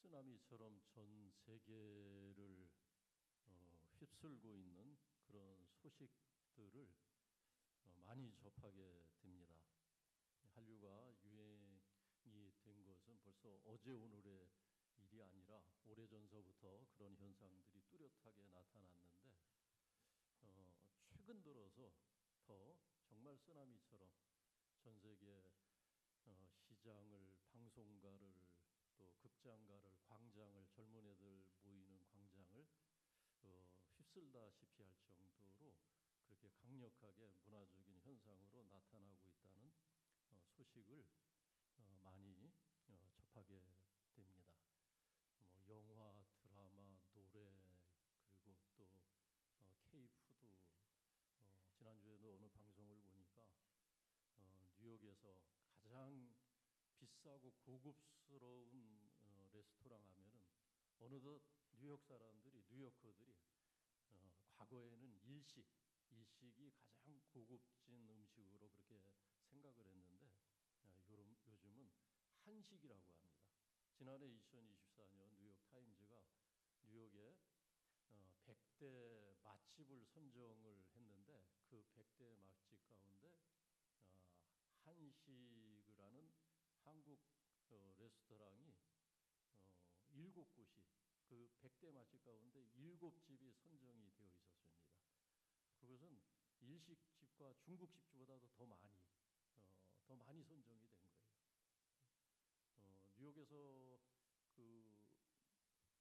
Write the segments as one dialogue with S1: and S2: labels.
S1: 쓰나미처럼 전 세계를 휩쓸고 있는 그런 소식들을 많이 접하게 됩니다. 한류가 유행이 된 것은 벌써 어제 오늘의 일이 아니라 오래전서부터 그런 현상들이 뚜렷하게 나타났는데 최근 들어서 더 정말 쓰나미처럼 전 세계 시장을, 방송가를, 또 극장가를, 광장을, 젊은 애들 모이는 광장을 휩쓸다시피 할 정도로 그렇게 강력하게 문화적인 현상으로 나타나고 있다는 소식을 많이 접하게 됩니다. 뭐 영화, 드라마, 노래, 그리고 또 K-푸드, 지난주에도 어느 방송을 보니까 뉴욕에서 가장 비싸고 고급스러운 레스토랑 하면은 어느덧 뉴욕 사람들이, 뉴요커들이 과거에는 일식이 가장 고급진 음식으로 그렇게 생각을 했는데 요즘은 한식이라고 합니다. 지난해 2024년 뉴욕 타임즈가 뉴욕의 100대 맛집을 선정을 했는데 그 100대 맛집 가운데 한식을 하는 한국 레스토랑이 7곳이 그 100대 맛집 가운데 7집이 선정이 되어 있었습니다. 그것은 일식집과 중국집보다도 더 많이 선정이 된 거예요. 뉴욕에서 이제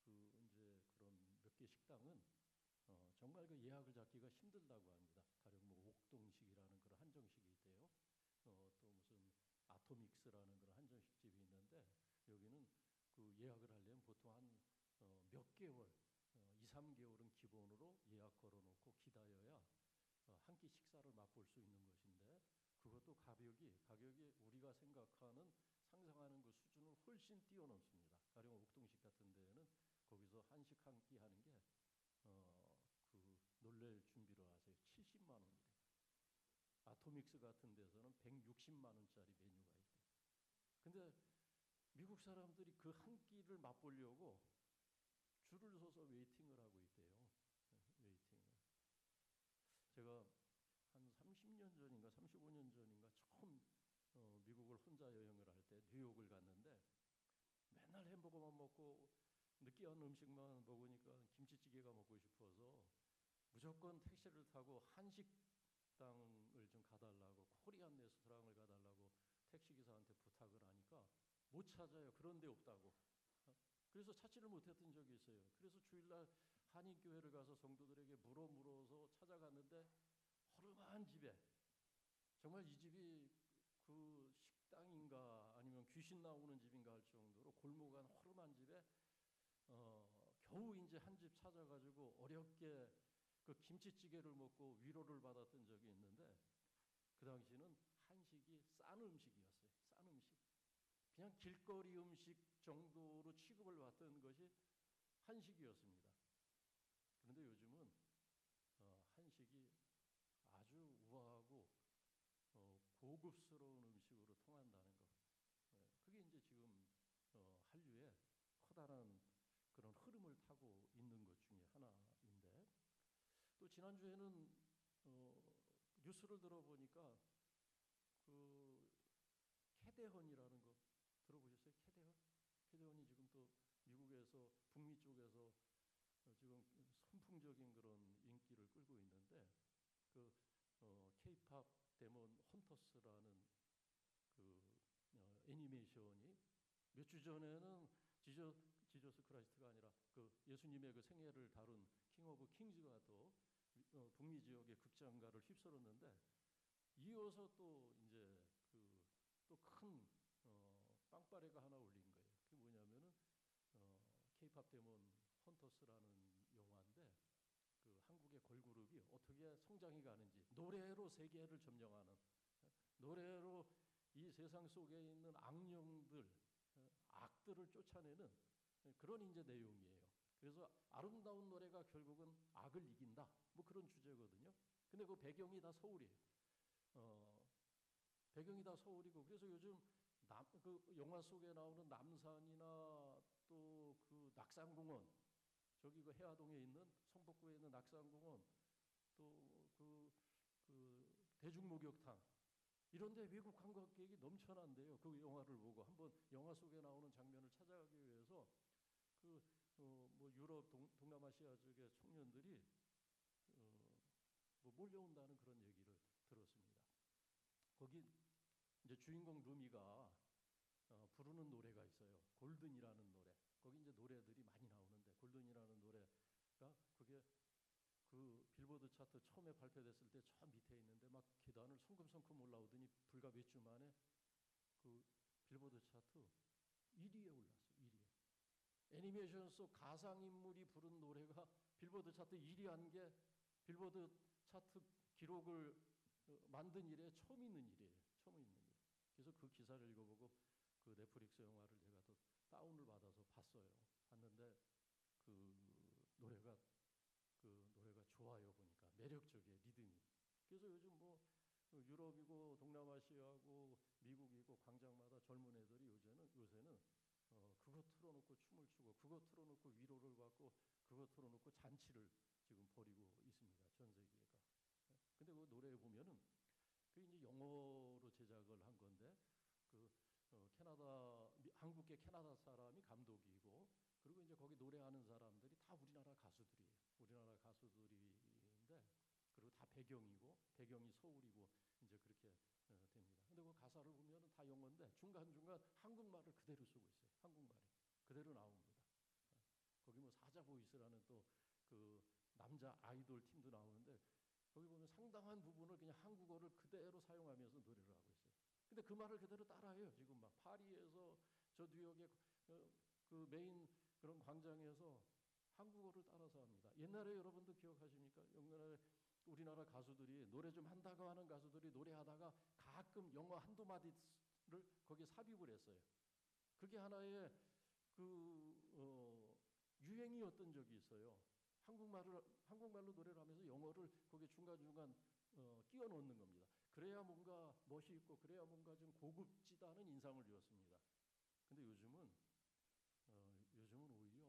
S1: 그런 몇 개 식당은 정말 그 예약을 잡기가 힘들다고 합니다. 가령 뭐 옥동식이라는 그런 한정식이 있대요. 또 무슨 아토믹스라는 그런 한정식집이 있는데 여기는 그 예약을 하려면 보통 한 몇 개월, 2, 3개월은 기본으로 예약 걸어놓고 기다려야 한 끼 식사를 맛볼 수 있는 것인데 그것도 가격이 우리가 상상하는 그 수준을 훨씬 뛰어넘습니다. 가령 옥동식 같은 데에는 거기서 한식 한 끼 하는 게 놀랄 준비를 하세요. 70만 원이래. 아토믹스 같은 데서는 160만 원짜리 메뉴가 있대. 근데 미국 사람들이 그 한 끼를 맛보려고 줄을 서서 웨이팅을 하고 있대요. 웨이팅을. 제가 한 30년 전인가 35년 전인가 처음 미국을 혼자 여행을 할 때 뉴욕을 갔는데 맨날 햄버거만 먹고 느끼한 음식만 먹으니까 김치찌개가 먹고 싶어서 무조건 택시를 타고 한식당을 좀 가달라고, 코리안 레스토랑을 가달라고 택시기사한테 부탁을 하니까 못 찾아요. 그런 데 없다고. 그래서 찾지를 못했던 적이 있어요. 그래서 주일날 한인교회를 가서 성도들에게 물어서 찾아갔는데 허름한 집에, 정말 이 집이 그 식당인가 아니면 귀신 나오는 집인가 할 정도로 골목한 허름한 집에 겨우 이제 한 집 찾아가지고 어렵게 그 김치찌개를 먹고 위로를 받았던 적이 있는데 그 당시는 한식이 싼 음식이었어요. 싼 음식. 그냥 길거리 음식 정도로 취급을 받던 것이 한식이었습니다. 그런데 요즘은 한식이 아주 우아하고 고급스러운 음식으로 통한다는 것. 그게 이제 지금 한류의 커다란 그런 흐름을 타고 있는 것 중에 하나인데 또 지난주에는 뉴스를 들어보니까 그 캐대헌이라는 거 들어보셨어요? 캐대헌이 지금 또 미국에서 북미 쪽에서 지금 선풍적인 그런 인기를 끌고 있는데 그 K-팝 데몬 헌터스라는 그 애니메이션이 몇 주 전에는 지저스 크라이스트가 아니라 그 예수님의 그 생애를 다룬 킹 오브 킹즈가 또 북미 지역의 극장가를 휩쓸었는데 이어서 또 이제 또 큰 빵빠레가 하나 올린 거예요. 그게 뭐냐면은 K-팝 데몬 헌터스라는 영화인데 그 한국의 걸그룹이 어떻게 성장해 가는지 노래로 세계를 점령하는, 노래로 이 세상 속에 있는 악령들, 악들을 쫓아내는 그런 이제 내용이에요. 그래서 아름다운 노래가 결국은 악을 이긴다. 뭐 그런 주제거든요. 근데 그 배경이 다 서울이에요. 배경이 다 서울이고 그래서 요즘 그 영화 속에 나오는 남산이나 또 그 낙산공원, 저기 그 해화동에 있는 성북구에 있는 낙산공원, 또 그 대중목욕탕, 이런데 외국 관광객이 넘쳐난대요. 그 영화를 보고 한번 영화 속에 나오는 장면을 찾아가기 위해서 뭐 유럽 동남아시아 쪽의 청년들이 뭐 몰려온다는 그런 얘기를 들었습니다. 거기 이제 주인공 루미가 부르는 노래가 있어요. 골든이라는 노래. 거기 이제 노래들이 많이 나오는데 골든이라는 노래가 그게 그 빌보드 차트 처음에 발표됐을 때 저 밑에 있는데 막 계단을 성큼성큼 올라오더니 불과 몇 주 만에 그 빌보드 차트 1위에 올랐어요. 1위에. 애니메이션 속 가상인물이 부른 노래가 빌보드 차트 1위 한 게 빌보드 차트 기록을 만든 일에 처음 있는 일이에요. 처음 있는 일. 그래서 그 기사를 읽어보고 그 넷플릭스 영화를 제가 또 다운을 받아서 봤어요. 봤는데 노래가 좋아요. 보니까 매력적이에요. 리듬이. 그래서 요즘 뭐 유럽이고 동남아시아고 미국이고 광장마다 젊은 애들이 요새는 그거 틀어놓고 춤을 추고 그거 틀어놓고 위로를 받고 그거 틀어놓고 잔치를 지금 벌이고 있습니다. 전 세계가. 근데 그 노래에 보면은 그 이제 영어로 제작을 한 건데 한국계 캐나다 사람이 감독이고 그리고 이제 거기 노래하는 사람들이 다 우리나라 가수들이에요. 우리나라 가수들인데 그리고 다 배경이 서울이고 이제 그렇게 됩니다. 근데 그 가사를 보면은 다 영어인데 중간중간 한국말을 그대로 쓰고 있어요. 한국말이 그대로 나옵니다. 거기 뭐 사자보이스라는 또 그 남자 아이돌 팀도 나오는데 거기 보면 상당한 부분을 그냥 한국어를 그대로 사용하면서 노래를 하고 있어요. 근데 그 말을 그대로 따라해요. 지금 막 파리에서 저 뉴욕의 그 메인 그런 광장에서 한국어를 따라서 합니다. 옛날에 여러분도 기억하십니까? 옛날에 우리나라 가수들이 노래 좀 한다고 하는 가수들이 노래하다가 가끔 영어 한두 마디를 거기에 삽입을 했어요. 그게 하나의 유행이었던 적이 있어요. 한국말로 노래를 하면서 영어를 거기에 중간중간 끼워 넣는 겁니다. 그래야 뭔가 멋이 있고 그래야 뭔가 좀 고급지다는 인상을 주었습니다. 근데 요즘은 오히려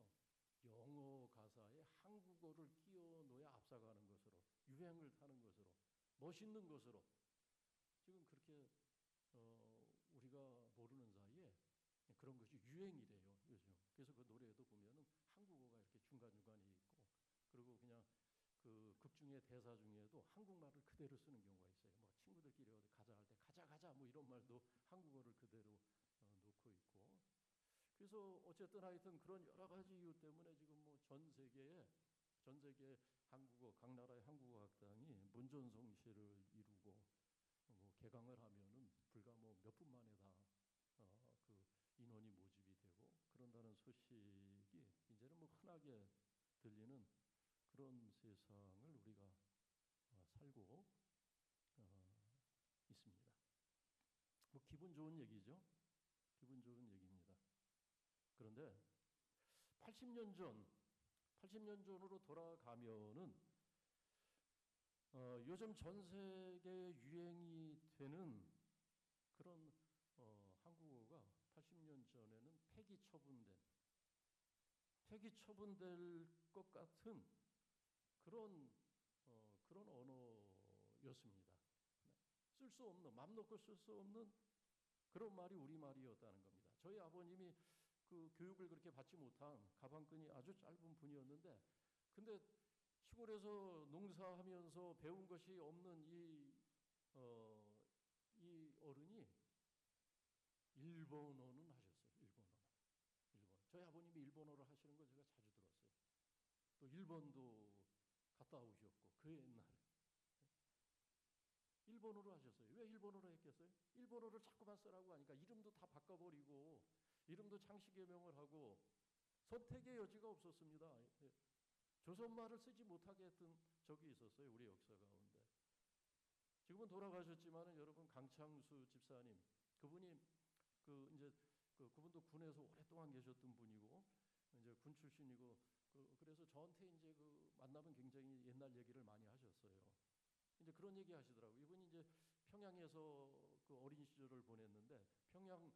S1: 영어 가사에 한국어를 끼워 넣어야 앞서가는 것으로 유행을 타는 것으로 멋있는 것으로 지금 그렇게 우리가 모르는 사이에 그런 것이 유행이래요 요즘. 그래서 그 노래에도 보면은 한국어가 이렇게 중간중간에 있고 그리고 그냥 그 극 중에 대사 중에도 한국말을 그대로 쓰는 경우가 있어요. 뭐 친구들끼리 어디 가자 할 때 가자 뭐 이런 말도 한국어를 그대로 놓고 있고. 그래서 어쨌든 하여튼 그런 여러 가지 이유 때문에 지금 뭐 전 세계 한국어 각 나라의 한국어 학당이 문전성시를 이루고 뭐 개강을 하면은 불과 뭐 몇 분 만에 다 그 인원이 모집이 되고 그런다는 소식이 이제는 뭐 흔하게 들리는 그런 세상을 우리가 살고 있습니다. 뭐 기분 좋은 얘기죠. 기분 좋은 얘기입니다. 그런데 80년 전으로 돌아가면은 요즘 전 세계에 유행이 되는 그런 한국어가 80년 전에는 폐기 처분될 것 같은 그런 언어였습니다. 쓸 수 없는, 맘 놓고 쓸 수 없는 그런 말이 우리말이었다는 겁니다. 저희 아버님이 그 교육을 그렇게 받지 못한 가방끈이 아주 짧은 분이었는데 근데 시골에서 농사하면서 배운 것이 없는 이 어른이 일본어는 하셨어요. 일본어. 저희 아버님이 일본어를 하시는 걸 제가 자주 들었어요. 또 일본도 갔다 오셨고 그 옛날에 일본어로 하셨어요. 왜 일본어로 했겠어요? 일본어를 자꾸만 쓰라고 하니까 이름도 다 바꿔버리고 이름도 창씨 개명을 하고 선택의 여지가 없었습니다. 조선말을 쓰지 못하게 했던 적이 있었어요. 우리 역사 가운데. 지금은 돌아가셨지만은 여러분 강창수 집사님 그분이 그분도 군에서 오랫동안 계셨던 분이고 이제 군 출신이고 그래서 저한테 이제 만나면 굉장히 옛날 얘기를 많이 하셨어요. 이제 그런 얘기 하시더라고요. 이분이 이제 평양에서 그 어린 시절을 보냈는데 평양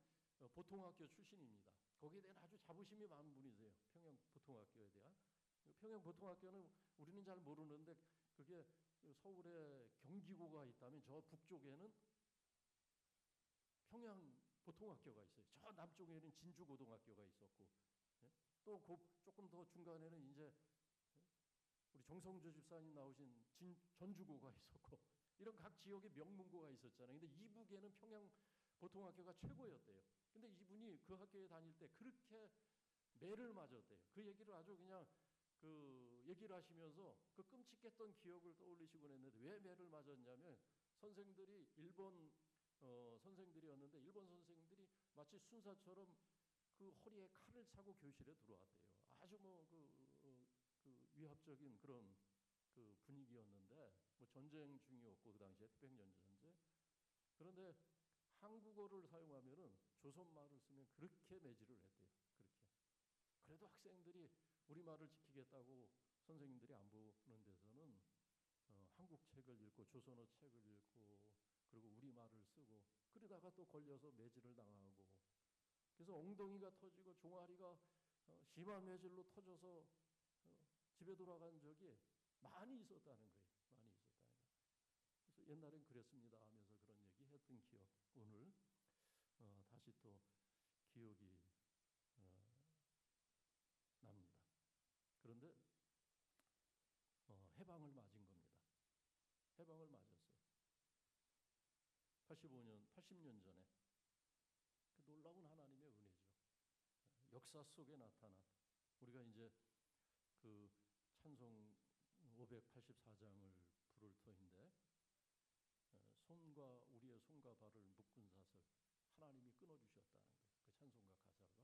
S1: 보통학교 출신입니다. 거기에 대한 아주 자부심이 많은 분이세요. 평양 보통학교에 대한. 평양 보통학교는 우리는 잘 모르는데 그게 서울에 경기고가 있다면 저 북쪽에는 평양 보통학교가 있어요. 저 남쪽에는 진주고등학교가 있었고, 또 조금 더 중간에는 이제 우리 정성주 집사님 나오신 전주고가 있었고, 이런 각 지역의 명문고가 있었잖아요. 근데 이북에는 평양 보통학교가 최고였대요. 근데 이분이 그 학교에 다닐 때 그렇게 매를 맞았대요. 그 얘기를 아주 그냥 그 얘기를 하시면서 그 끔찍했던 기억을 떠올리시곤 했는데, 왜 매를 맞았냐면 선생들이 일본 선생들이었는데 일본 선생들이 마치 순사처럼 그 허리에 칼을 차고 교실에 들어왔대요. 아주 그 위압적인 그런 그 분위기였는데, 뭐 전쟁 중이었고 그 당시에 태평양 전쟁. 그런데 한국어를 사용하면은 조선말을 쓰면 그렇게 매질을 했대요. 그렇게. 그래도 학생들이 우리말을 지키겠다고 선생님들이 안 보는 데서는 한국 책을 읽고 조선어 책을 읽고 그리고 우리말을 쓰고, 그러다가 또 걸려서 매질을 당하고, 그래서 엉덩이가 터지고 종아리가 심한 매질로 터져서 집에 돌아간 적이 많이 있었다는 거예요. 많이 있었다는 거예요. 그래서 옛날엔 그랬습니다 하면서 그런 얘기 했던 기억, 오늘 다시 또 기억이 납니다. 그런데 해방을 맞은 겁니다. 해방을 맞았어요. 80년 전에. 그 놀라운 하나님의 은혜죠. 역사 속에 나타난, 우리가 이제 그 찬송 584장을 부를 터인데, 우리의 손과 발을 묶은 사슬 하나님이 끊어주셨다는 거예요. 그 찬송가 가사가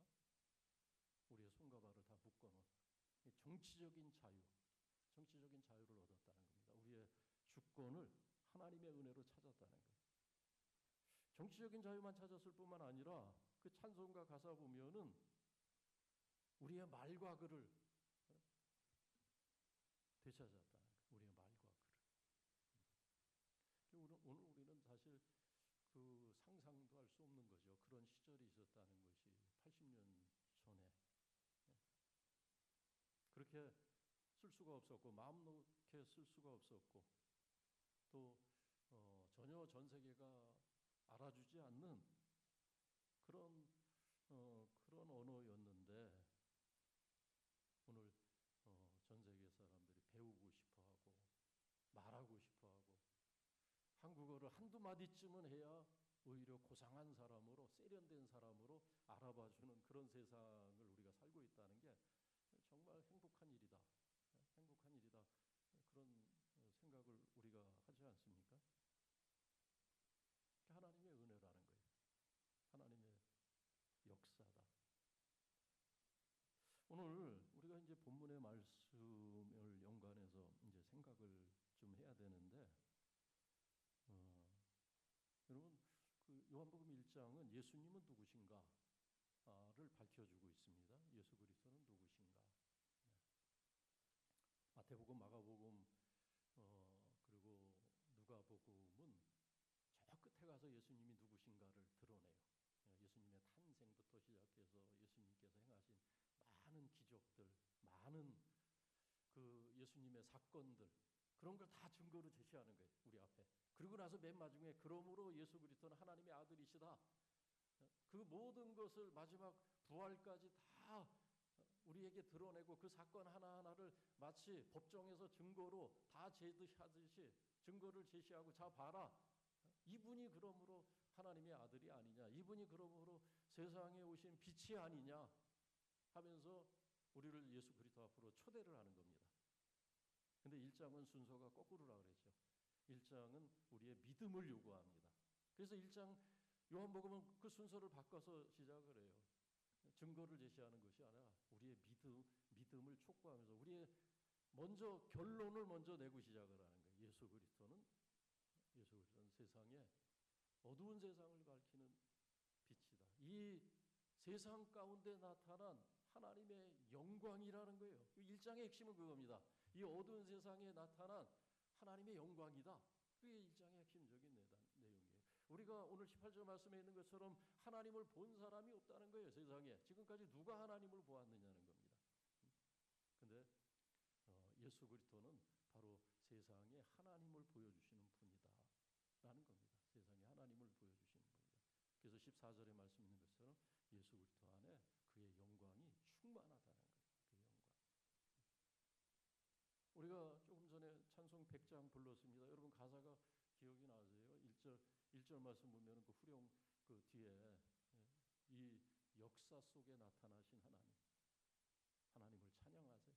S1: 우리의 손과 발을 다 묶어놓은 정치적인 자유를 얻었다는 겁니다. 우리의 주권을 하나님의 은혜로 찾았다는 거예요. 정치적인 자유만 찾았을 뿐만 아니라 그 찬송가 가사 보면은 우리의 말과 글을 되찾았다는 거예요. 우리의 말과 글을. 오늘 우리는 사실 그 상상도 할 수 없는 거죠. 그런 시절이 있었다는 것이 80년 전에. 그렇게 쓸 수가 없었고, 마음 놓게 쓸 수가 없었고, 또 전혀 전 세계가 알아주지 않는 그런 언어였는데, 오늘 전 세계 사람들이 배우고 싶어하고 말하고 싶어하고, 한국어를 한두 마디쯤은 해야 오히려 고상한 사람으로, 세련된 사람으로 알아봐주는 그런 세상을 우리가 살고 있다는 게 정말 행복한 일이다. 행복한 일이다. 그런 생각을 우리가 하지 않습니까? 하나님의 은혜라는 거예요. 하나님의 역사다. 오늘 우리가 이제 본문의 말씀을 연관해서 이제 생각을 좀 해야 되는데, 여러분, 그 요한복음 1장은 예수님은 누구신가를 밝혀주고 있습니다. 예수 그리스도는 누구신가? 네. 마태복음, 마가복음, 그리고 누가복음은 저 끝에 가서 예수님이 누구신가를 드러내요. 예수님의 탄생부터 시작해서 예수님께서 행하신 많은 기적들, 많은 그 예수님의 사건들, 그런 걸 다 증거로 제시하는 거예요, 우리 앞에. 그리고 나서 맨 마지막에 그러므로 예수 그리스도는 하나님의 아들이시다. 그 모든 것을 마지막 부활까지 다 우리에게 드러내고, 그 사건 하나하나를 마치 법정에서 증거로 다 제시하듯이 증거를 제시하고, 자 봐라, 이분이 그러므로 하나님의 아들이 아니냐, 이분이 그러므로 세상에 오신 빛이 아니냐 하면서 우리를 예수 그리스도 앞으로 초대를 하는 겁니다. 근데 1장은 순서가 거꾸로라 그랬죠. 1장은 우리의 믿음을 요구합니다. 그래서 1장 요한복음은 그 순서를 바꿔서 시작을 해요. 증거를 제시하는 것이 아니라 우리의 믿음을 촉구하면서 우리의 결론을 먼저 내고 시작을 하는 거예요. 예수 그리스도는 세상에 어두운 세상을 밝히는 빛이다. 이 세상 가운데 나타난 하나님의 영광이라는 거예요. 1장의 핵심은 그겁니다. 이 어두운 세상에 나타난 하나님의 영광이다. 그게 1장의 핵심적인 내용이에요. 우리가 오늘 18절 말씀에 있는 것처럼 하나님을 본 사람이 없다는 거예요. 세상에 지금까지 누가 하나님을 보았느냐는 겁니다. 근데 예수 그리스도는 바로 세상에 하나님을 보여주시는 분이다라는 겁니다. 세상에 하나님을 보여주시는 분이다. 그래서 14절에 말씀 있는 것처럼 예수 그리스도 안에 그의 영광이 충만하다는 거예요. 그의 영광. 우리가 조금 전에 찬송 100장 불렀습니다. 여러분 가사가 기억이 나세요? 1절 말씀 보면은 그 후렴 그 뒤에 이 역사 속에 나타나신 하나님을 찬양하세요.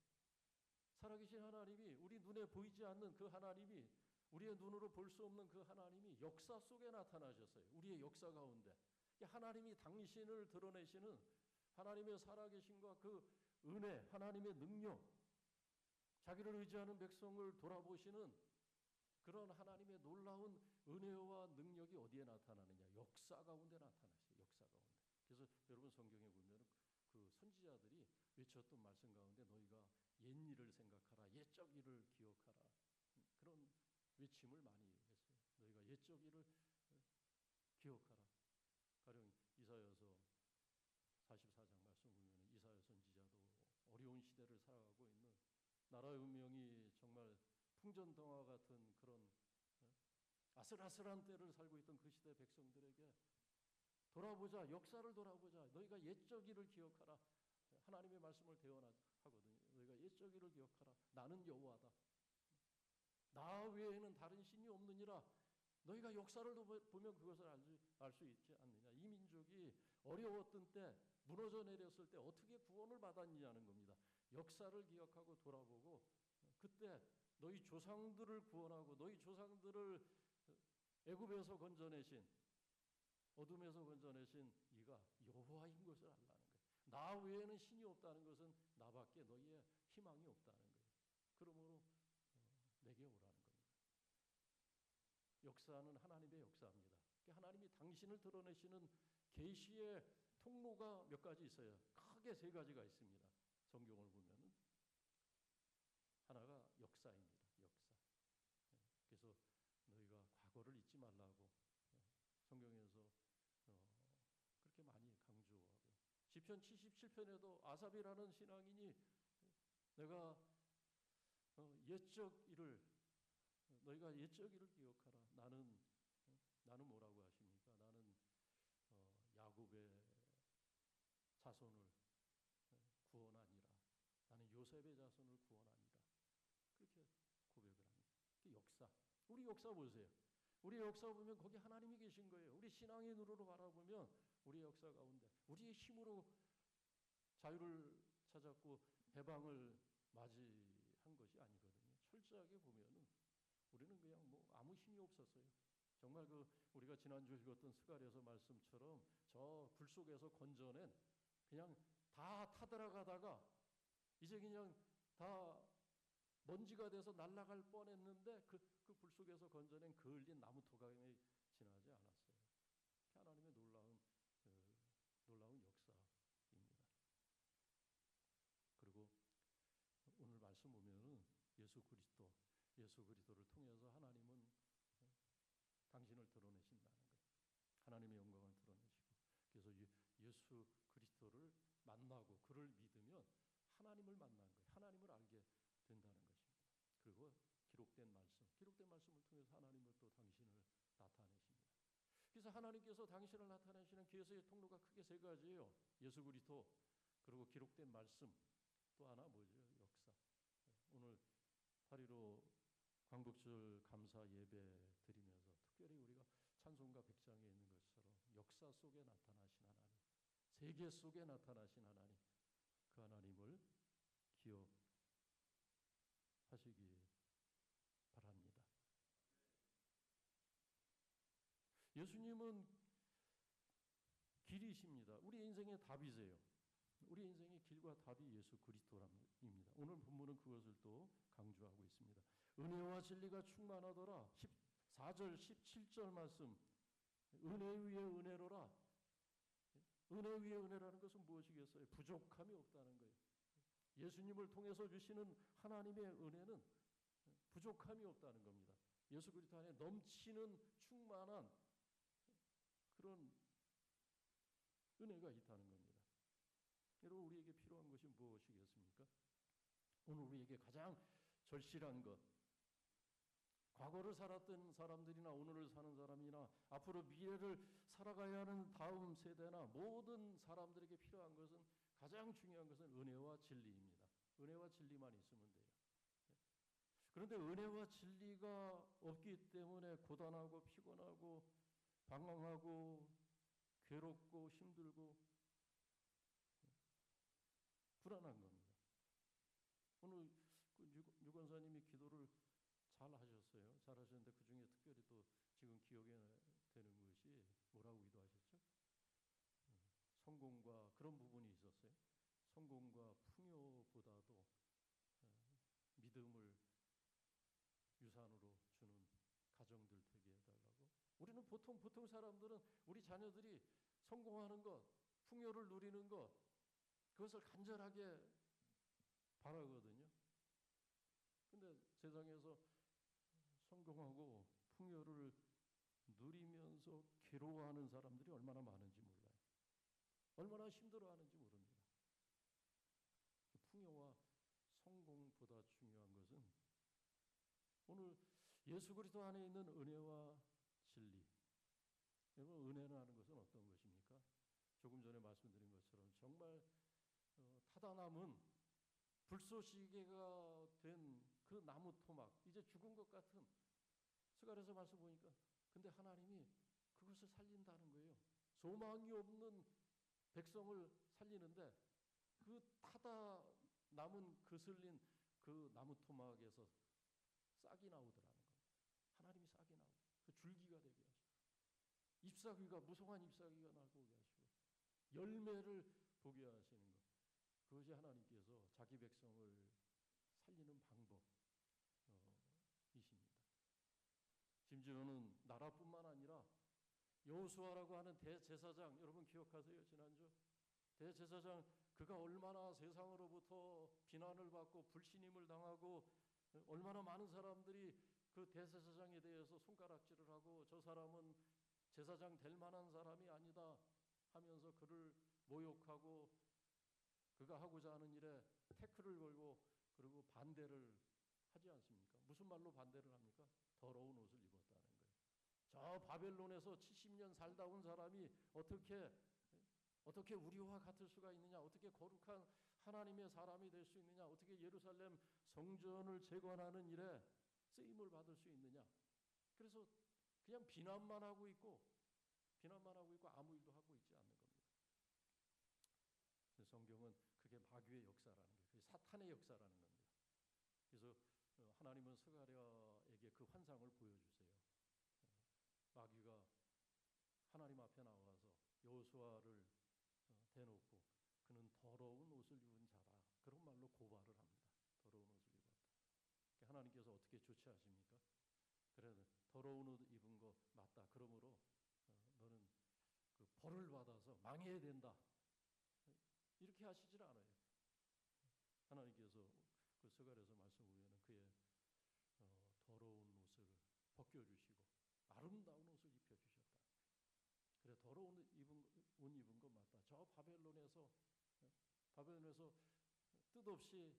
S1: 살아계신 하나님이 우리 눈에 보이지 않는 그 하나님이 우리의 눈으로 볼 수 없는 그 하나님이 역사 속에 나타나셨어요. 우리의 역사 가운데. 하나님이 당신을 드러내시는 하나님의 살아계신과 그 은혜, 하나님의 능력, 자기를 의지하는 백성을 돌아보시는 그런 하나님의 놀라운 은혜와 능력이 어디에 나타나느냐? 역사 가운데 나타나셨어요. 역사 가운데. 그래서 여러분 성경에 보면 그 선지자들이 외쳤던 말씀 가운데 너희가 옛일을 생각하라. 옛적 일을 기억하라. 그런 외침을 많이 했어요. 너희가 옛적 일을 기억하라. 가령 이사야서 44장 말씀 보면 이사야 선지자도 어려운 시대를 살아가고 있는 나라의 운명이 정말 풍전등화 같은 그런 아슬아슬한 때를 살고 있던 그 시대 백성들에게 돌아보자, 역사를 돌아보자. 너희가 옛적 일을 기억하라. 하나님의 말씀을 대언하거든요. 너희가 옛적 일을 기억하라. 나는 여호와다. 나 외에는 다른 신이 없느니라. 너희가 역사를 보면 그것을 알 수 있지 않느냐. 이 민족이 어려웠던 때, 무너져 내렸을 때 어떻게 구원을 받았느냐는 겁니다. 역사를 기억하고 돌아보고 그때 너희 조상들을 구원하고 너희 조상들을 애굽에서 건져내신 어둠에서 건져내신 이가 여호와인 것을 알라는 거예요. 나 외에는 신이 없다는 것은 나밖에 너희의 희망이 없다는 거예요. 그러므로 내게 오라는 겁니다. 역사는 하나님의 역사입니다. 하나님이 당신을 드러내시는 계시의 통로가 몇 가지 있어요. 크게 세 가지가 있습니다. 성경을 보면은 하나가 역사입니다. 역사. 그래서 너희가 과거를 잊지 말라고 성경에서 그렇게 많이 강조하고 시편 77편에도 아삽이라는 신앙인이 내가 옛적 일을 너희가 옛적 일을 기억하라. 나는 뭐라고 하십니까? 나는 야곱의 자손을 구원하니라. 나는 요셉의 자손을 구원하니라. 그렇게 고백을 합니다. 역사. 우리 역사 보세요. 우리 역사 보면 거기 하나님이 계신 거예요. 우리 신앙의 눈으로 바라보면 우리 역사 가운데 우리의 힘으로 자유를 찾았고 해방을 맞이한 것이 아니거든요. 철저하게 보면은 우리는 그냥 뭐 아무 힘이 없었어요. 정말 그 우리가 지난주 읽었던 스가랴서 말씀처럼 저 굴 속에서 건져낸 그냥 다 타들어가다가 이제 그냥 다 먼지가 돼서 날아갈 뻔했는데 그 불 속에서 건져낸 그을린 나무 토감에 지나지 않았어요. 하나님의 놀라운 역사입니다. 그리고 오늘 말씀 보면은 예수 그리스도를 통해서 하나님은 당신을 드러내신다는 거예요. 하나님의 영광을 드러내시고 그래서 예수 그리스도를 만나고 그를 믿으면 하나님을 만난 거예요. 하나님을 알게 된다는 것입니다. 그리고 기록된 말씀을 통해서 하나님은 또 당신을 나타내십니다. 그래서 하나님께서 당신을 나타내시는 기회의 통로가 크게 세 가지예요. 예수 그리스도, 그리고 기록된 말씀, 또 하나 뭐죠? 역사. 오늘 8.15 광복절 감사 예배 드리면서 특별히 우리가 찬송가 100장에 있는 것처럼 역사 속에 나타나신 하나님, 세계 속에 나타나신 하나님, 그 하나님을 기억하시기 바랍니다. 예수님은 길이십니다. 우리 인생의 답이세요. 우리 인생의 길과 답이 예수 그리스도입니다. 오늘 본문은 그것을 또 강조하고 있습니다. 은혜와 진리가 충만하더라. 14절 17절 말씀, 은혜 위에 은혜로라. 은혜 위에 은혜라는 것은 무엇이겠어요? 부족함이 없다는 거예요. 예수님을 통해서 주시는 하나님의 은혜는 부족함이 없다는 겁니다. 예수 그리스도 안에 넘치는 충만한 그런 은혜가 있다는 겁니다. 여러분, 우리에게 필요한 것이 무엇이겠습니까? 오늘 우리에게 가장 절실한 것, 과거를 살았던 사람들이나 오늘을 사는 사람이나 앞으로 미래를 살아가야 하는 다음 세대나 모든 사람들에게 필요한 것은, 가장 중요한 것은 은혜와 진리입니다. 은혜와 진리만 있으면 돼요. 그런데 은혜와 진리가 없기 때문에 고단하고 피곤하고 방황하고 괴롭고 힘들고 불안한 겁니다. 오늘 유 권사님이 기도를 잘 하셨어요. 잘 하셨는데 그 중에 특별히 또 지금 기억에 되는 것이 뭐라고 기도하셨죠? 성공과 그런 부분이 있었어요. 성공과 풍요보다도 믿음을 유산으로 주는 가정들 되게 해달라고. 우리는 보통 사람들은 우리 자녀들이 성공하는 것, 풍요를 누리는 것, 그것을 간절하게 바라거든요. 근데 세상에서 성공하고 풍요를 누리면서 괴로워하는 사람들이 얼마나 많은지 몰라요. 얼마나 힘들어하는지 모릅니다. 풍요와 성공보다 중요한 것은 오늘 예수 그리스도 안에 있는 은혜와 진리. 여러분, 은혜라는 것은 어떤 것입니까? 조금 전에 말씀드린 것처럼 정말 타다 남은 불쏘시개가 된 그 나무 토막, 이제 죽은 것 같은, 스가랴서 말씀 보니까 근데 하나님이 그것을 살린다는 거예요. 소망이 없는 백성을 살리는데 그 타다 남은 거슬린 그 나무 토막에서 싹이 나오더라는 겁니다. 하나님이 싹이 나오고 그 줄기가 되게 하시고 잎사귀가, 무성한 잎사귀가 나오게 하시고 열매를 보게 하시는 것, 그것이 하나님께서 자기 백성을 살리는 방법이십니다. 심지어는 나라뿐만 아니라 여호수아라고 하는 대제사장, 여러분 기억하세요? 지난주 대제사장, 그가 얼마나 세상으로부터 비난을 받고 불신임을 당하고 얼마나 많은 사람들이 그 대제사장에 대해서 손가락질을 하고 저 사람은 제사장 될 만한 사람이 아니다 하면서 그를 모욕하고 그가 하고자 하는 일에 태클을 걸고 그리고 반대를 하지 않습니까? 무슨 말로 반대를 합니까? 더러운 옷을 입었다는 거예요. 저 바벨론에서 70년 살다 온 사람이 어떻게 우리와 같을 수가 있느냐? 어떻게 거룩한 하나님의 사람이 될 수 있느냐? 어떻게 예루살렘 성전을 재건하는 일에 쓰임을 받을 수 있느냐? 그래서 그냥 비난만 하고 있고 아무 일도 하고 있지 않는 겁니다. 성경은 그게 마귀의 역사라는 거예요. 그게 사탄의 역사라는 겁니다. 그래서 하나님은 스가랴에게 그 환상을 보여주세요. 마귀가 하나님 앞에 나와서 여호수아를 대놓고 그는 더러운 옷을 입은 자다, 그런 말로 고발을 합니다. 더러운 옷을 입었다. 하나님께서 어떻게 조치하십니까? 그래, 더러운 옷 입은 거 맞다. 그러므로 너는 그 벌을 받아서 망해야 된다. 이렇게 하시질 않아요. 하나님께서 그 스가랴서 말씀 보면은 그의 더러운 옷을 벗겨주시고 아름다운 옷을 입혀주셨다. 그래, 더러운 옷 입은 거 맞다. 저 바벨론에서 뜻없이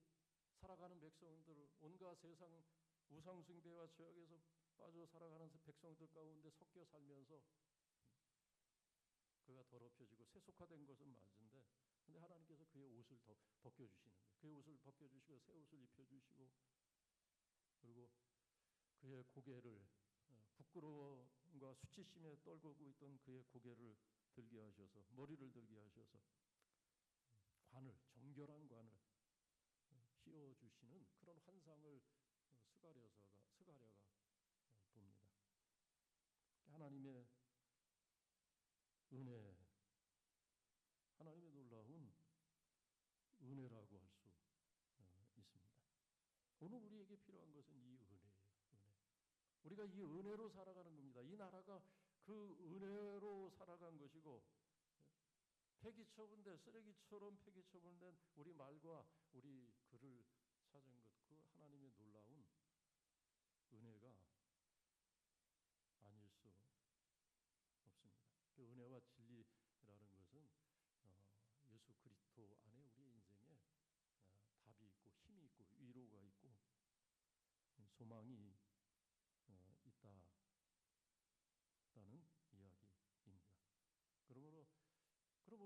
S1: 살아가는 백성들, 온갖 세상 우상숭배와 죄악에서 빠져 살아가는 백성들 가운데 섞여 살면서 그가 더럽혀지고 세속화된 것은 맞은데, 근데 하나님께서 그의 옷을 더 벗겨주시는 거예요. 그의 옷을 벗겨주시고 새 옷을 입혀주시고, 그리고 그의 고개를, 부끄러움과 수치심에 떨고 있던 그의 고개를 들게 하셔서, 머리를 들게 하셔서 관을, 정결한 관을 씌워주시는 그런 환상을 스가랴가 봅니다. 하나님의 은혜, 하나님의 놀라운 은혜라고 할 수 있습니다. 오늘 우리에게 필요한 것은 이 은혜예요. 은혜. 우리가 이 은혜로 살아가는 겁니다. 이 나라가 그 은혜로 살아간 것이고, 폐기 처분된, 쓰레기처럼 폐기 처분된 우리 말과 우리 글을 찾은 것, 그 하나님의 놀라운 은혜가 아닐 수 없습니다. 그 은혜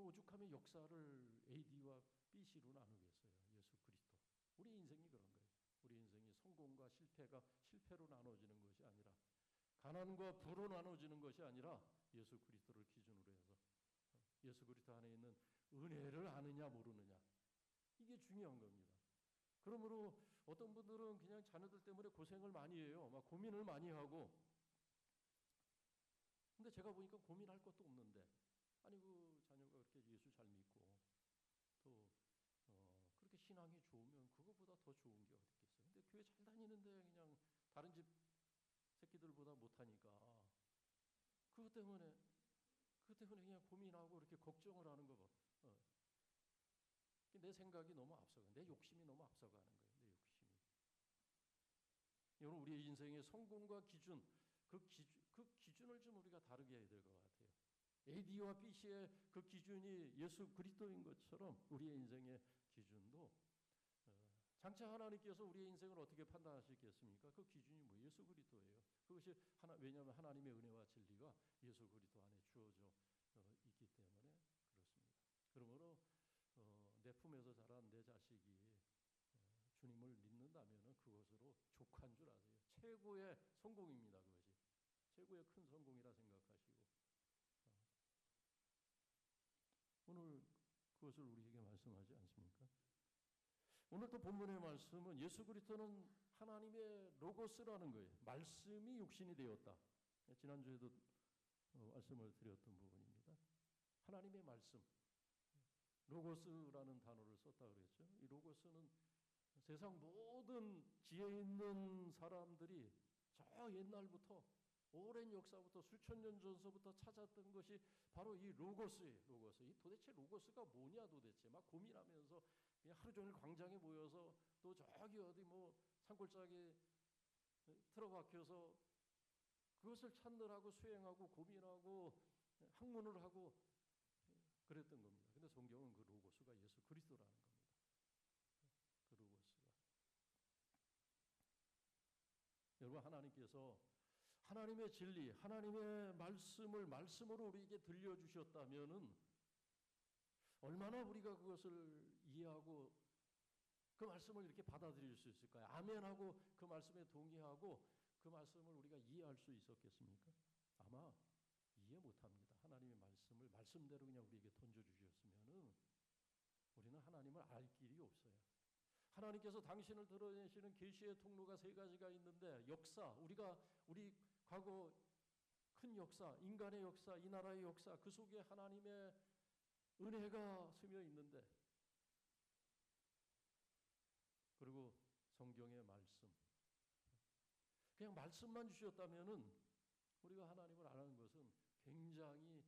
S1: 오죽하면 역사를 AD와 BC로 나누겠어요. 예수 그리스도. 우리 인생이 그런 거예요. 우리 인생이 성공과 실패가 실패로 나눠지는 것이 아니라, 가난과 부로 나눠지는 것이 아니라 예수 그리스도를 기준으로 해서 예수 그리스도 안에 있는 은혜를 아느냐 모르느냐, 이게 중요한 겁니다. 그러므로 어떤 분들은 그냥 자녀들 때문에 고생을 많이 해요. 막 고민을 많이 하고. 근데 제가 보니까 고민할 것도 없는데, 아니 그 자녀가 그렇게 예수 잘 믿고 또 그렇게 신앙이 좋으면 그거보다 더 좋은 게 어디 있겠어요. 근데 교회 잘 다니는데 그냥 다른 집 새끼들보다 못하니까 그것 때문에 그냥 고민하고 이렇게 걱정을 하는 거 봐. 내 생각이 너무 앞서가, 내 욕심이 너무 앞서가는 거예요. 내 욕심이. 여러분, 우리의 인생의 성공과 기준, 그 기준을 좀 우리가 다르게 해야 될 것 같아요. AD와 BC의 그 기준이 예수 그리스도인 것처럼 우리의 인생의 기준도, 장차 하나님께서 우리의 인생을 어떻게 판단하시겠습니까? 그 기준이 뭐 예수 그리스도예요. 그것이 왜냐하면 하나님의 은혜와 진리가 예수 그리스도 안에 주어져 있기 때문에 그렇습니다. 그러므로 내 품에서 자란 내 자식이 주님을 믿는다면 그것으로 족한 줄 아세요. 최고의 성공입니다. 그것이 최고의 큰 성공이라 생각하시고, 오늘 그것을 우리에게 말씀하지 않습니까? 오늘 또 본문의 말씀은 예수 그리스도는 하나님의 로고스라는 거예요. 말씀이 육신이 되었다. 지난주에도 말씀을 드렸던 부분입니다. 하나님의 말씀, 로고스라는 단어를 썼다 그랬죠. 이 로고스는 세상 모든 지혜 있는 사람들이 저 옛날부터, 오랜 역사부터 수천 년 전서부터 찾았던 것이 바로 이 로고스예요. 로고스. 이 도대체 로고스가 뭐냐 도대체 막 고민하면서 그냥 하루 종일 광장에 모여서, 또 저기 어디 뭐 산골짜기 틀어박혀서 그것을 찾느라고 수행하고 고민하고 학문을 하고 그랬던 겁니다. 근데 성경은 그 로고스가 예수 그리스도라는 겁니다. 그 로고스가. 여러분, 하나님께서 하나님의 진리, 하나님의 말씀으로 우리에게 들려주셨다면은 얼마나 우리가 그것을 이해하고 그 말씀을 이렇게 받아들일 수 있을까요? 아멘하고 그 말씀에 동의하고 그 말씀을 우리가 이해할 수 있었겠습니까? 아마 이해 못합니다. 하나님의 말씀을 말씀대로 그냥 우리에게 던져주셨으면은 우리는 하나님을 알 길이 없어요. 하나님께서 당신을 드러내시는 계시의 통로가 세 가지가 있는데, 역사, 우리 과거 큰 역사, 인간의 역사, 이 나라의 역사, 그 속에 하나님의 은혜가 스며 있는데, 그리고 성경의 말씀, 그냥 말씀만 주셨다면은 우리가 하나님을 아는 것은 굉장히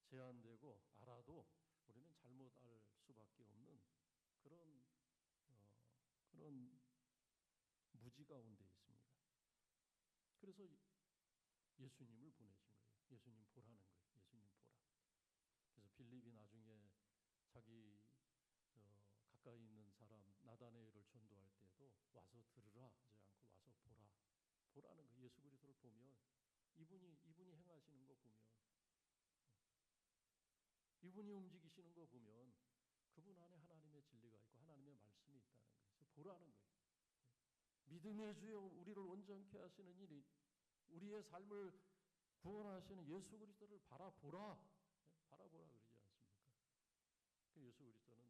S1: 제한되고, 알아도 우리는 잘못 알 수밖에 없는 그런 무지 가운데 있습니다. 그래서 예수님을 보내신 거예요. 예수님 보라는 거예요. 예수님 보라. 그래서 빌립이 나중에 자기 가까이 있는 사람 나다네엘을 전도할 때도 와서 들으라 하지 않고 와서 보라는 거예요. 예수 그리스도를 보면, 이분이 행하시는 거 보면, 이분이 움직이시는 거 보면 그분 안에 하나님의 진리가 있고 하나님의 말씀이 있다는 거예요. 그래서 보라는 거예요. 믿음의 주여 우리를 온전케 하시는 일이, 우리의 삶을 구원하시는 예수 그리스도를 바라보라. 바라보라 그러지 않습니까? 예수 그리스도는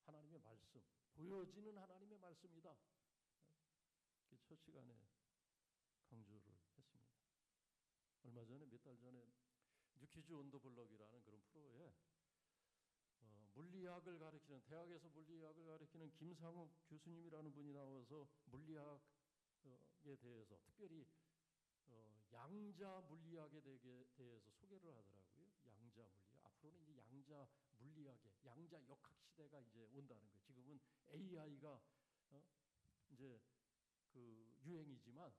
S1: 하나님의 말씀, 보여지는 하나님의 말씀이다. 첫 시간에 강조를 했습니다. 얼마 전에, 몇 달 전에 뉴키즈 온 더 블럭이라는 그런 프로에 물리학을 가르치는, 대학에서 물리학을 가르치는 김상욱 교수님이라는 분이 나와서 물리학에 대해서, 특별히 양자 물리학에 대해서 소개를 하더라고요. 양자 물리학. 앞으로는 이제 양자 물리학의 양자 역학 시대가 이제 온다는 거예요. 지금은 AI가 이제 그 유행이지만,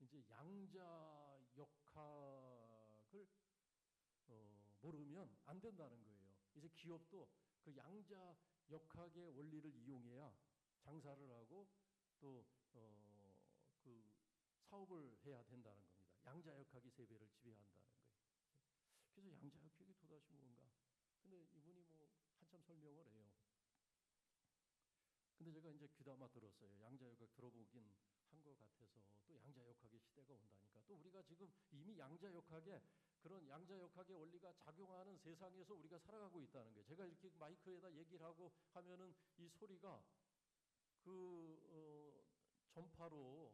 S1: 이제 양자 역학을 모르면 안 된다는 거예요. 이제 기업도 그 양자 역학의 원리를 이용해야 장사를 하고 또 그 사업을 해야 된다는 겁니다. 양자 역학이 세계를 지배한다는 거예요. 그래서 양자 역학이 다시 무언가. 근데 이분이 뭐 한참 설명을 해요. 근데 제가 이제 귀담아 들었어요. 양자역학 들어보긴 한 것 같아서 또 양자역학의 시대가 온다니까. 또 우리가 지금 이미 양자역학에 그런 양자역학의 원리가 작용하는 세상에서 우리가 살아가고 있다는 거예요. 제가 이렇게 마이크에다 얘기를 하고 하면은 이 소리가 전파로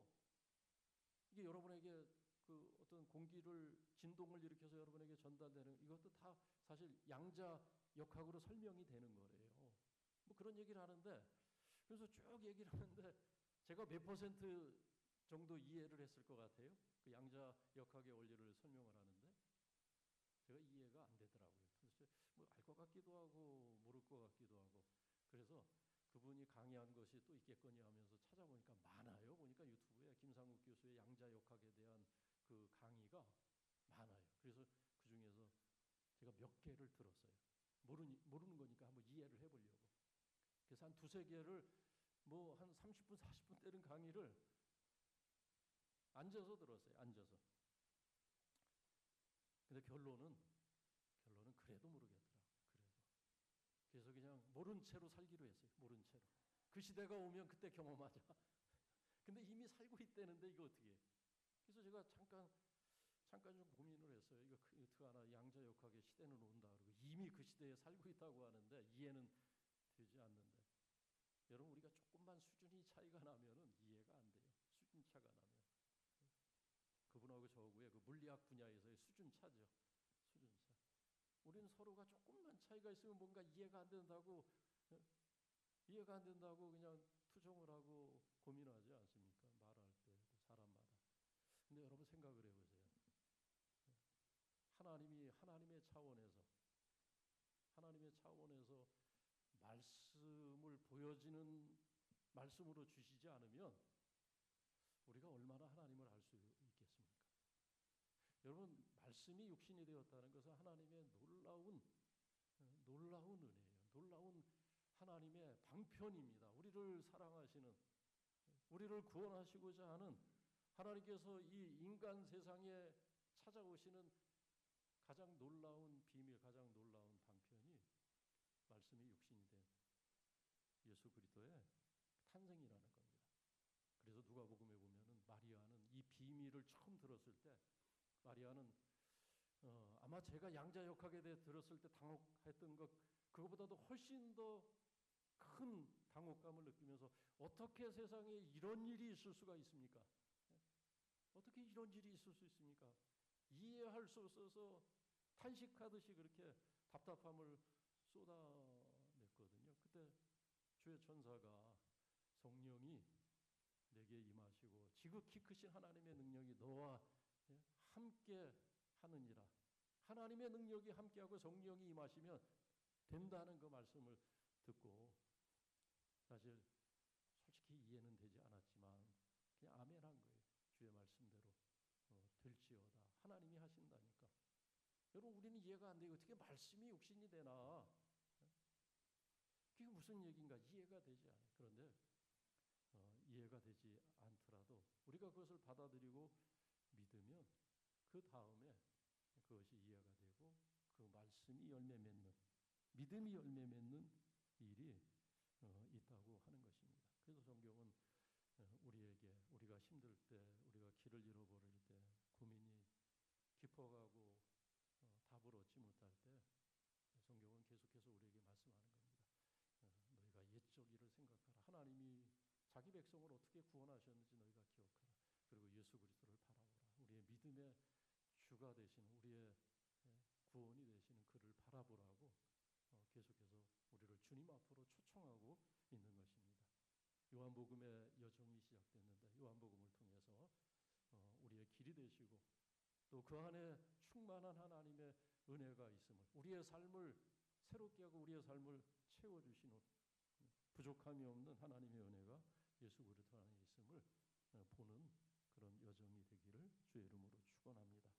S1: 이게 여러분에게 그 어떤 공기를 진동을 일으켜서 여러분에게 전달되는 이것도 다 사실 양자역학으로 설명이 되는 거래요. 뭐 그런 얘기를 하는데 그래서 쭉 얘기를 하는데 제가 몇 퍼센트 정도 이해를 했을 것 같아요. 그 양자역학의 원리를 설명을 하는데 제가 이해가 안 되더라고요. 도대체 뭐 알 것 같기도 하고 모를 것 같기도 하고 그래서 그분이 강의한 것이 또 있겠거니 하면서 찾아보니까 많아요. 보니까 유튜브에 김상국 교수의 양자역학에 대한 그 강의가 많아요. 그래서 그 중에서 제가 몇 개를 들었어요. 모르는 거니까 한번 이해를 해보려고. 그래서 한 두세 개를 뭐 한 30분, 40분 때는 강의를 앉아서 들었어요. 앉아서. 근데 결론은 그래도 모르겠더라고요. 그래서 그냥 모른 채로 살기로 했어요. 모른 채로. 그 시대가 오면 그때 경험하자. 근데 이미 살고 있다는데 이거 어떻게 해? 그래서 제가 잠깐 좀 고민을 했어요. 이거 어떻게 하나 양자역학의 시대는 온다 그러고 이미 그 시대에 살고 있다고 하는데 이해는 되지 않는데 여러분 우리가 조금만 수준이 차이가 나면은 이해가 안 돼요. 수준 차가 나면 그분하고 저하고의 그 물리학 분야에서의 수준 차죠. 수준 차. 우리는 서로가 조금만 차이가 있으면 뭔가 이해가 안 된다고 그냥 투정을 하고 고민하지 않습니까? 말할 때도 사람마다. 근데 여러분 생각을 해보세요. 하나님의 차원에서 말씀을 보여지는 말씀으로 주시지 않으면 우리가 얼마나 하나님을 알 수 있겠습니까? 여러분 말씀이 육신이 되었다는 것은 하나님의 놀라운 은혜예요. 놀라운 하나님의 방편입니다. 우리를 사랑하시는 우리를 구원하시고자 하는 하나님께서 이 인간 세상에 찾아오시는 가장 놀라운 비밀, 가장 놀라운 방편이 말씀이 육신이 된 예수 그리스도의 탄생이라는 겁니다. 그래서 누가복음에 보면은 마리아는 이 비밀을 처음 들었을 때 마리아는 아마 제가 양자역학에 대해 들었을 때 당혹했던 것 그거보다도 훨씬 더 큰 당혹감을 느끼면서 어떻게 세상에 이런 일이 있을 수가 있습니까? 어떻게 이런 일이 있을 수 있습니까? 이해할 수 없어서 탄식하듯이 그렇게 답답함을 쏟아냈거든요. 그때 주의 천사가 성령이 내게 임하시고 지극히 크신 하나님의 능력이 너와 함께 하느니라. 하나님의 능력이 함께하고 성령이 임하시면 된다는 그 말씀을 듣고 사실 솔직히 이해는 되지 않았지만 그냥 아멘한 거예요. 주의 말씀대로 될지어다. 하나님이 하신다니까. 여러분 우리는 이해가 안 돼요. 어떻게 말씀이 육신이 되나? 그게 무슨 얘기인가 이해가 되지 않아요. 그런데 이해가 되지 않더라도 우리가 그것을 받아들이고 믿으면 그 다음에 그것이 이해가 되고 그 말씀이 열매 맺는 믿음이 열매 맺는 일이 있다고 하는 것입니다. 그래서 성경은 우리에게 우리가 힘들 때 우리가 길을 잃어버릴 때 고민이 깊어가고 답을 얻지 못할 때 성경은 계속해서 우리에게 말씀하는 겁니다. 너희가 옛적 일을 생각하라. 하나님이 자기 백성을 어떻게 구원하셨는지 너희가 기억하라. 그리고 예수 그리스도를 바라보라. 우리의 믿음의 주가 되시는 우리의 구원이 되시는 그를 바라보라고 계속해서 우리를 주님 앞으로 초청하고 있는 것입니다. 요한복음의 여정이 시작됐는데 요한복음을 통해서 우리의 길이 되시고 또 그 안에 충만한 하나님의 은혜가 있음을 우리의 삶을 새롭게 하고 우리의 삶을 채워주시는 부족함이 없는 하나님의 은혜가 예수 그리스도 안에 있음을 보는 그런 여정이 되기를 주의 이름으로 축원합니다.